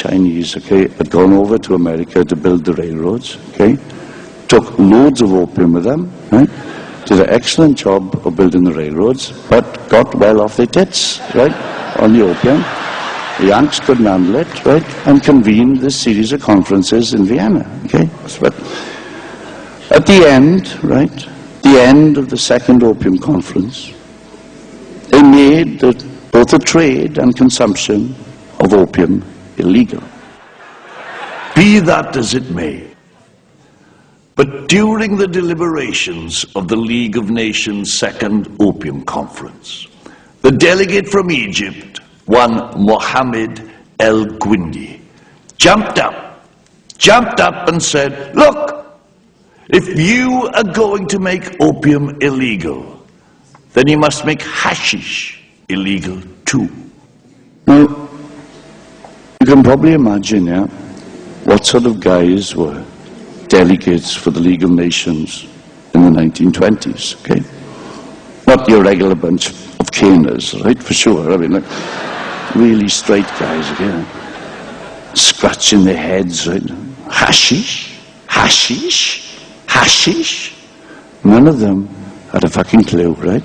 Chinese, okay, had gone over to America to build the railroads, okay, took loads of opium with them, right, did an excellent job of building the railroads, but got well off their tits, right, on the opium. The Yanks couldn't handle it, right, and convened this series of conferences in Vienna, okay. But at the end, right, the end of the second opium conference, they made both the trade and consumption of opium illegal. Be that as it may, but during the deliberations of the League of Nations Second Opium Conference, the delegate from Egypt, one Mohammed El-Gwindi, jumped up and said, look, if you are going to make opium illegal, then you must make hashish illegal too. Now, you can probably imagine, yeah, what sort of guys were delegates for the League of Nations in the 1920s, okay? Not your regular bunch of caners, right, for sure. I mean, like, really straight guys, again, scratching their heads, right? Hashish? Hashish? Hashish? None of them had a fucking clue, right,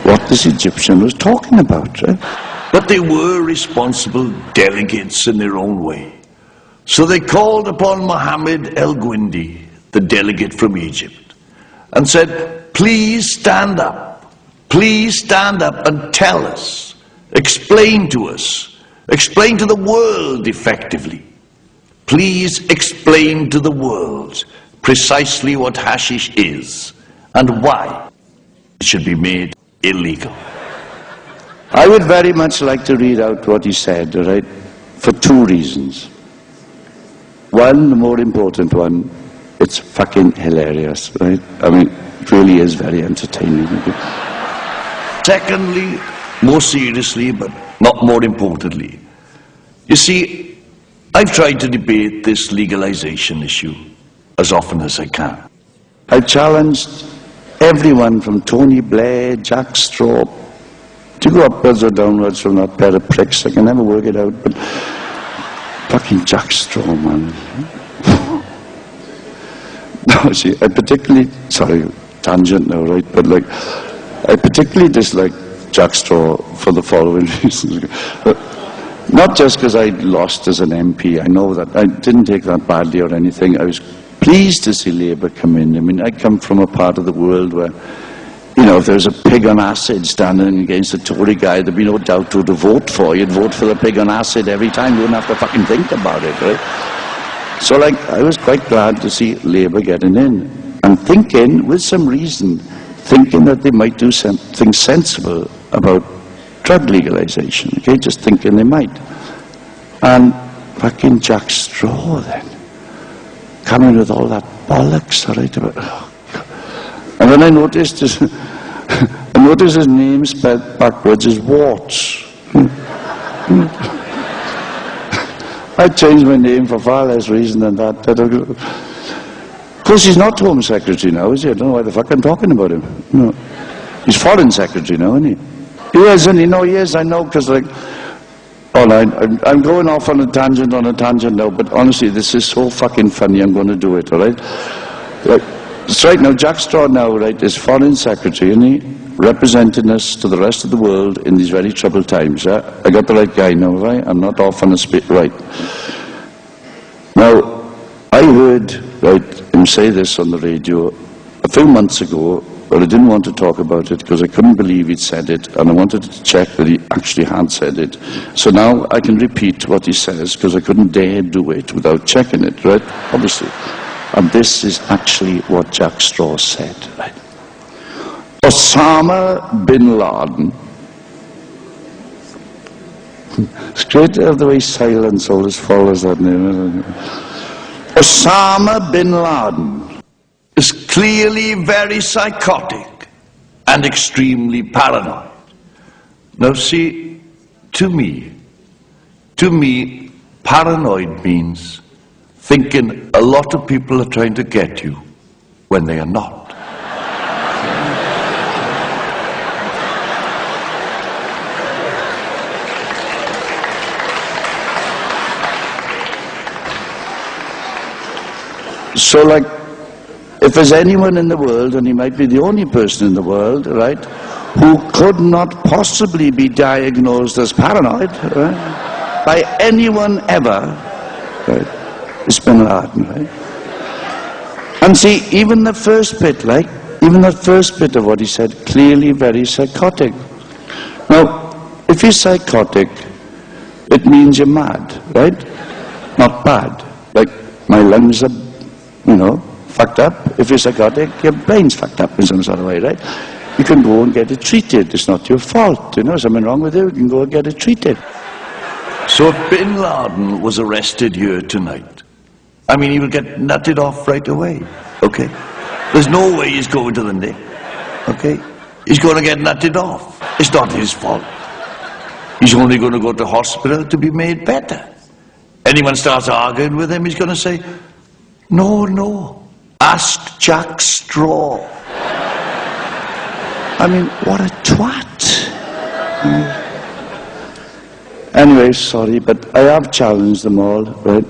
what this Egyptian was talking about, right? But they were responsible delegates in their own way. So they called upon Mohammed El-Gwindi, the delegate from Egypt, and said, please stand up. Please stand up and tell us, explain to us, explain to the world effectively. Please explain to the world precisely what hashish is and why it should be made illegal. I would very much like to read out what he said, all right, for two reasons. One, the more important one, it's fucking hilarious, right? I mean, it really is very entertaining. Secondly, more seriously, but not more importantly, you see, I've tried to debate this legalization issue as often as I can. I've challenged everyone from Tony Blair, Jack Straw, to go upwards or downwards from that pair of pricks. I can never work it out, but fucking Jack Straw, man. No, see, I particularly, sorry, tangent now, right, but like, I particularly dislike Jack Straw for the following reasons. Not just because I lost as an MP, I know that, I didn't take that badly or anything. I was pleased to see Labour come in. I mean, I come from a part of the world where, you know, if there was a pig on acid standing against a Tory guy, there'd be no doubt who to vote for. You'd vote for the pig on acid every time. You wouldn't have to fucking think about it, right? So, like, I was quite glad to see Labour getting in and thinking, with some reason, thinking that they might do something sensible about drug legalization, okay? Just thinking they might. And fucking Jack Straw, then, coming with all that bollocks, all right, about, oh, God. And then I noticed his name spelled backwards as Warts. I changed my name for far less reason than that. Of course, he's not Home Secretary now, is he? I don't know why the fuck I'm talking about him. No. He's Foreign Secretary now, isn't he? He is, isn't he? No, he is, I know, because like, oh, no, I'm going off on a tangent now, but honestly, this is so fucking funny, I'm going to do it, all right? Like, it's right now, Jack Straw now, right, is Foreign Secretary, isn't he? Representing us to the rest of the world in these very troubled times, yeah? I got the right guy now, right? I'm not off on a spit, right? Now, I heard, right, him say this on the radio a few months ago, but I didn't want to talk about it because I couldn't believe he'd said it, and I wanted to check that he actually had said it. So now I can repeat what he says because I couldn't dare do it without checking it, right? Obviously. And this is actually what Jack Straw said, right? Osama bin Laden. It's great to have the way silence always follows that name. Osama bin Laden is clearly very psychotic and extremely paranoid. Now see, to me, paranoid means thinking a lot of people are trying to get you when they are not. So like, if there's anyone in the world, and he might be the only person in the world, right, who could not possibly be diagnosed as paranoid, right, by anyone ever, right, it's Bin Laden, right? And see, even the first bit, like, even the first bit of what he said, clearly very psychotic. Now, if you're psychotic, it means you're mad, right? Not bad. Like, my lungs are, you know, fucked up. If you're psychotic, your brain's fucked up in some sort of way, right? You can go and get it treated. It's not your fault. You know, something wrong with you, you can go and get it treated. So if Bin Laden was arrested here tonight, I mean, he will get nutted off right away, okay? There's no way he's going to the Nick, okay? He's going to get nutted off. It's not his fault. He's only going to go to hospital to be made better. Anyone starts arguing with him, he's going to say, no, no, ask Jack Straw. I mean, what a twat. Anyway, sorry, but I have challenged them all, right,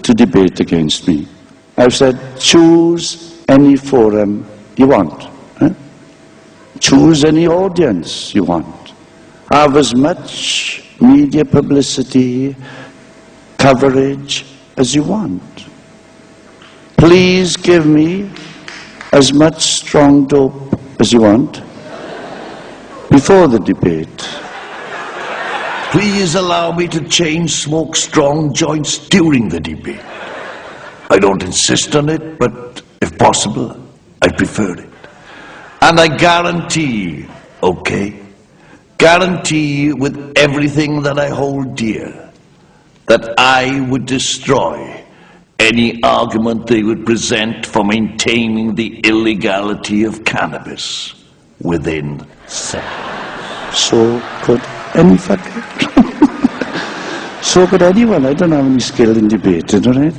to debate against me. I've said, choose any forum you want. Right? Choose any audience you want. Have as much media publicity, coverage as you want. Please give me as much strong dope as you want before the debate. Please allow me to chain smoke strong joints during the debate. I don't insist on it, but if possible, I prefer it. And I guarantee, okay, guarantee with everything that I hold dear, that I would destroy any argument they would present for maintaining the illegality of cannabis within seconds. So could any fucker. So could anyone. I don't have any skill in debate, you know, right?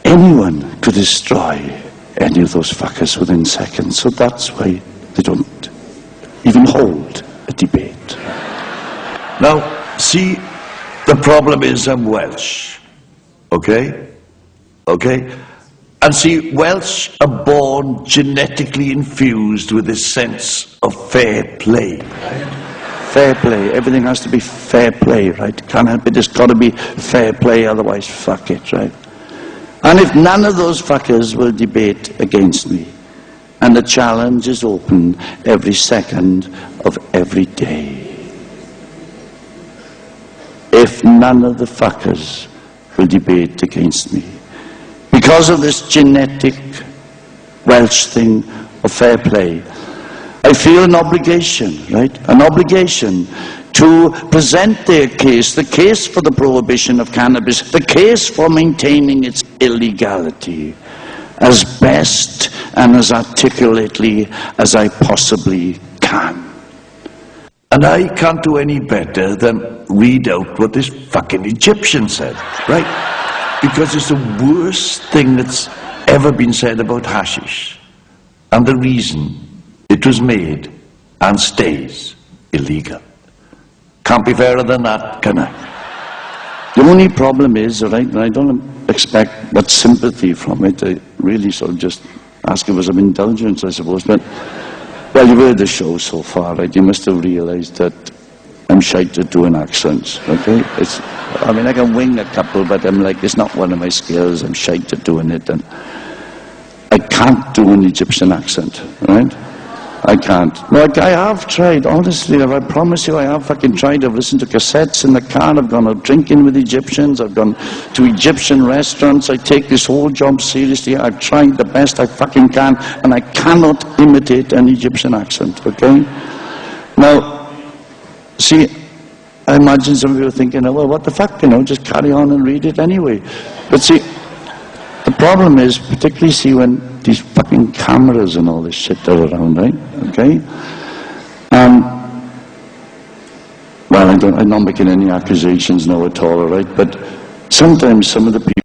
Anyone could destroy any of those fuckers within seconds. So that's why they don't even hold a debate. Now, see, the problem is I'm Welsh, okay? Okay? And see, Welsh are born genetically infused with this sense of fair play. Fair play. Everything has to be fair play, right? Can't help it. It's got to be fair play, otherwise fuck it, right? And if none of those fuckers will debate against me, and the challenge is open every second of every day. If none of the fuckers will debate against me, because of this genetic Welsh thing of fair play, I feel an obligation, right? An obligation to present their case, the case for the prohibition of cannabis, the case for maintaining its illegality, as best and as articulately as I possibly can. And I can't do any better than read out what this fucking Egyptian said, right? Because it's the worst thing that's ever been said about hashish. And the reason it was made and stays illegal. Can't be fairer than that, can I? The only problem is, right, and I don't expect much sympathy from it. I really sort of just ask it for some indulgence, I suppose. But, well, you've heard the show so far, right? You must have realized that I'm shite at doing accents, okay? I mean, I can wing a couple, but I'm like, it's not one of my skills. I'm shite at doing it. And I can't do an Egyptian accent, right? I can't. No, I have tried, honestly, I promise you I have fucking tried. I've listened to cassettes in the car, I've gone out drinking with Egyptians, I've gone to Egyptian restaurants, I take this whole job seriously, I've tried the best I fucking can, and I cannot imitate an Egyptian accent, okay? Now, see, I imagine some of you are thinking, oh, well, what the fuck, you know, just carry on and read it anyway. But see, the problem is, particularly see when these fucking cameras and all this shit are around, right? Okay? Well, I'm not making any accusations now at all, right? But sometimes some of the people